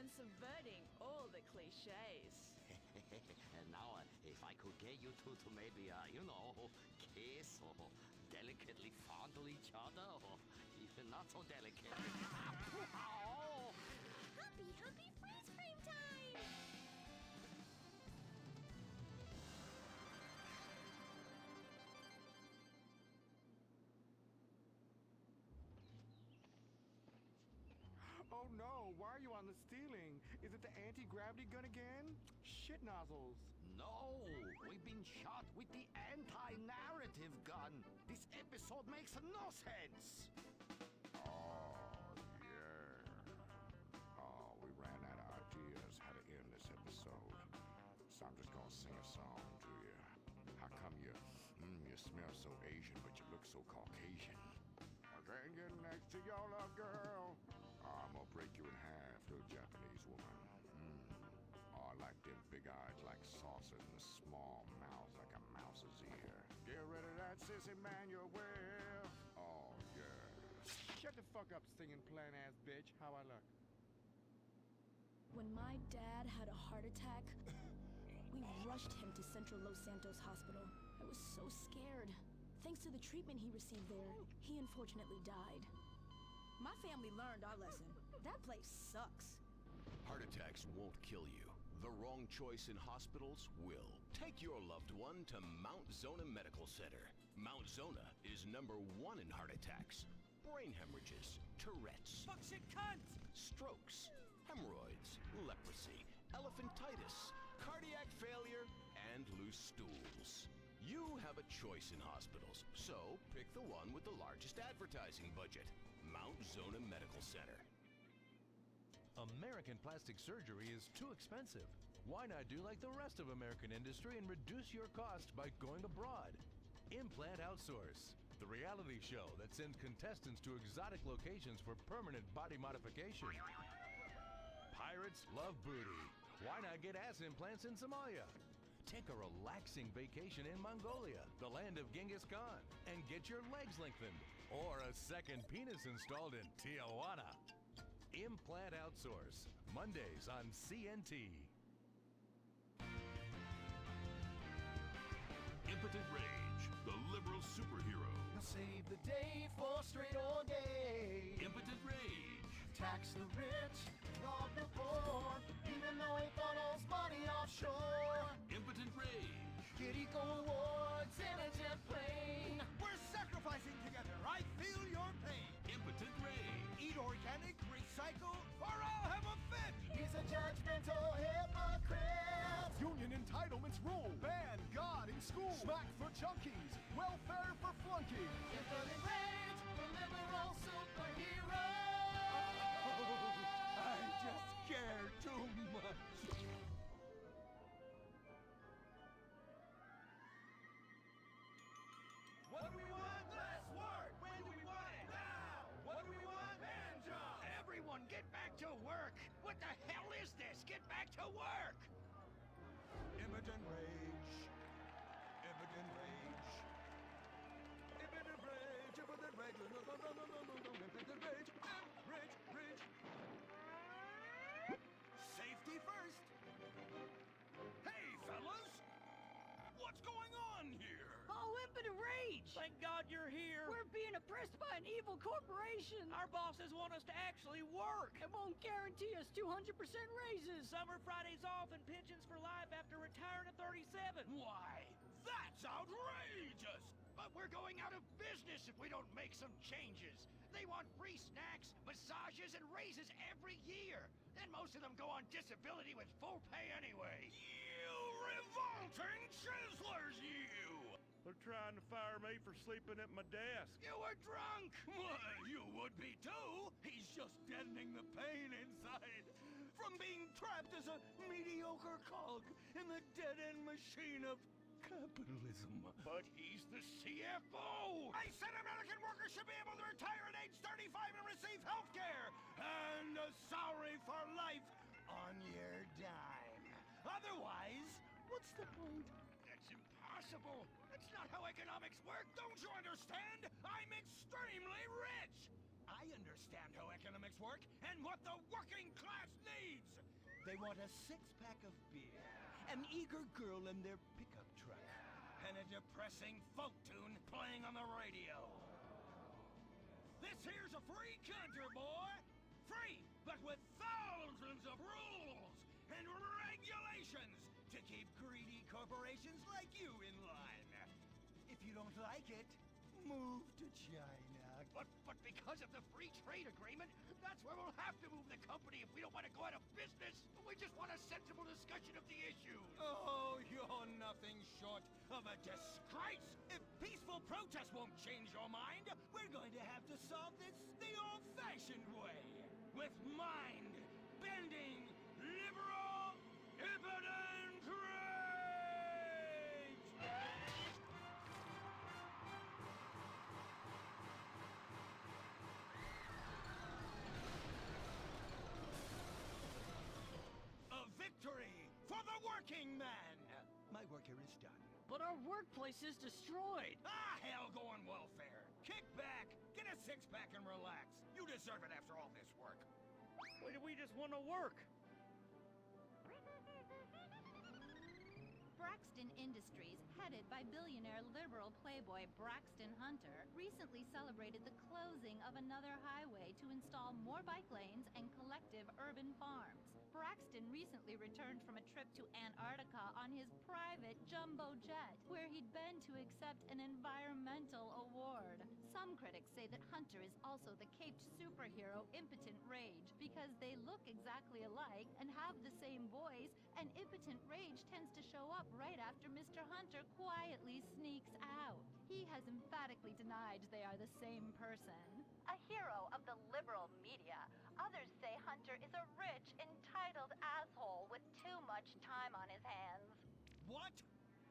S21: And subverting all the cliches.
S15: And now, if I could get you two to maybe, kiss or delicately fondle each other, or even not so delicate. Oh.
S12: Humpy, Humpy, freeze frame time!
S5: Oh no, why are you on the ceiling? Is it the anti-gravity gun again? Shit nozzles.
S15: No, we've been shot with the anti-narrative gun. This episode makes no sense.
S5: Oh, yeah. Oh, we ran out of ideas how to end this episode. So I'm just gonna sing a song to you. How come you smell so Asian, but you look so Caucasian? I can't get next to your love, girl. I'm gonna break you in half, little Japanese woman. Oh, I like them big eyes like saucers and the small mouth like a mouse's ear. Get rid of that sissy man you're with. Oh, yeah. Shut the fuck up, singing plain-ass bitch. How I look?
S19: When my dad had a heart attack, we rushed him to Central Los Santos Hospital. I was so scared. Thanks to the treatment he received there, he unfortunately died. My family learned our lesson. That place sucks.
S1: Heart attacks won't kill you. The wrong choice in hospitals will. Take your loved one to Mount Zona Medical Center. Mount Zona is #1 in heart attacks, brain hemorrhages, Tourette's,
S8: Fuck shit cunt!
S1: strokes, hemorrhoids, leprosy, elephantitis, cardiac failure, and loose stools. You have a choice in hospitals, so pick the one with the largest advertising budget. Mount Zona Medical Center.
S20: American plastic surgery is too expensive. Why not do like the rest of American industry and reduce your cost by going abroad? Implant Outsource, the reality show that sends contestants to exotic locations for permanent body modification. Pirates love booty. Why not get ass implants in Somalia? Take a relaxing vacation in Mongolia, the land of Genghis Khan, and get your legs lengthened. Or a second penis installed in Tijuana. Implant Outsource, Mondays on CNT.
S22: Impotent Rage, the liberal superhero.
S2: He'll save the day, 4 straight all day.
S22: Impotent Rage.
S2: Tax the rich, rob the poor, even though he funnels money offshore.
S22: Impotent Rage.
S2: Kid Eco Awards in a jet plane. We're sacrificing together, I feel your pain.
S22: Impotent Rage.
S2: Eat organic, recycle, or I'll have a fit. He's a judgmental hypocrite. Union entitlements rule. Ban God in school. Smack for junkies. Welfare for flunky. Impotent Rage, the liberal superhero. I just care too much.
S6: What do we want? Less work! When do we want it? Now! What do we want? Man job!
S15: Everyone get back to work! What the hell is this? Get back to work!
S2: Impotent Rage. Impotent Rage. Impotent Rage. Impotent Rage. No, no, no, no, no, no, no. Impotent Rage. Rage, rage. Safety first.
S6: Hey, fellas! What's going on here?
S7: Oh, Impotent Rage!
S9: Thank God you're here.
S7: We're being oppressed by an evil corporation.
S9: Our bosses want us to actually work.
S7: It won't guarantee us 200% raises.
S9: Summer Fridays off and pensions for life after retiring at 37.
S6: Why, that's outrageous!
S15: But we're going out of business if we don't make some changes. They want free snacks, massages, and raises every year. And most of them go on disability with full pay anyway.
S6: You revolting chiselers, you!
S14: They're trying to fire me for sleeping at my desk.
S15: You were drunk!
S6: Well, you would be too. He's just deadening the pain inside from being trapped as a mediocre cog in the dead-end machine of capitalism.
S15: But he's the CFO!
S6: I said American workers should be able to retire at age 35 and receive health care and a salary for life on your dime. Otherwise, what's the point?
S15: That's impossible. That's not how economics work.
S6: Don't you understand? I'm extremely rich. I understand how economics work and what the working class needs. They want a six-pack of beer, an eager girl in their pickup truck, and a depressing folk tune playing on the radio. This here's a free country, boy. Free, but with thousands of rules and regulations to keep greedy corporations like you in line. If you don't like it, move to China.
S15: But because of the free trade agreement, that's where we'll have to move the company if we don't want to go out of business. We just want a sensible discussion of the issues.
S6: Oh, you're nothing short of a disgrace. If peaceful protest won't change your mind, we're going to have to solve this the old-fashioned way. With mind-bending, liberal, impotent rage! A victory for the working man! My work here is done.
S7: But our workplace is destroyed.
S6: Ah, hell go on welfare. Kick back, get a six-pack and relax. You deserve it after all this work.
S9: We just want to work.
S10: Braxton Industries, headed by billionaire liberal playboy Braxton Hunter, recently celebrated the closing of another highway to install more bike lanes and collective urban farms. Braxton recently returned from a trip to Antarctica on his private jumbo jet, where he'd been to accept an environmental award. Some critics say that Hunter is also the caped superhero Impotent Rage because they look exactly alike and have the same voice, and Impotent Rage tends to show up right after Mr. Hunter quietly sneaks out. He has emphatically denied they are the same person. A hero of the liberal media, Others say Hunter is a rich, entitled asshole with too much time on his hands.
S2: What?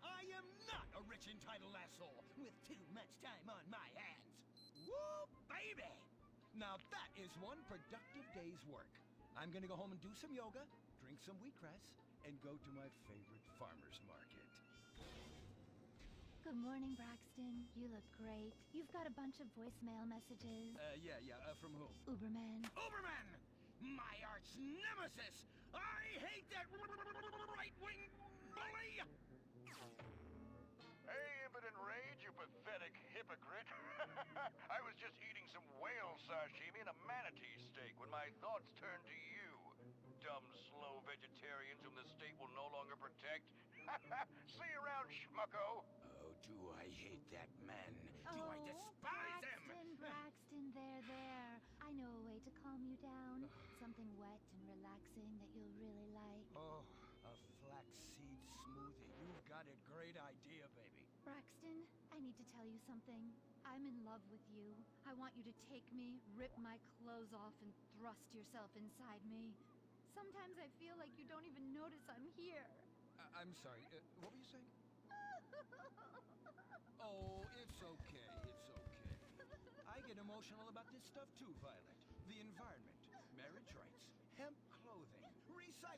S2: I am not a rich, entitled asshole with too much time on my hands. Woo, baby! Now that is one productive day's work. I'm gonna go home and do some yoga, drink some wheatgrass, and go to my favorite farmer's market.
S10: Good morning, Braxton. You look great. You've got a bunch of voicemail messages.
S2: From whom?
S10: Uberman.
S2: Uberman! My arch nemesis! I hate that right-wing bully!
S6: Hey, impotent rage, you pathetic hypocrite. I was just eating some whale sashimi and a manatee steak when my thoughts turned to you. Dumb, slow vegetarians whom the state will no longer protect. See you around, schmucko.
S2: Oh, do I hate that man. Do I despise him?
S10: Braxton, there. I know a way to calm you down. Something wet and relaxing that you'll really like.
S2: Oh, a flaxseed smoothie. You've got a great idea, baby.
S10: Braxton, I need to tell you something. I'm in love with you. I want you to take me, rip my clothes off, and thrust yourself inside me. Sometimes I feel like you don't even notice I'm here.
S2: I'm sorry, what were you saying? Oh, it's okay. I get emotional about this stuff too, Violet. The environment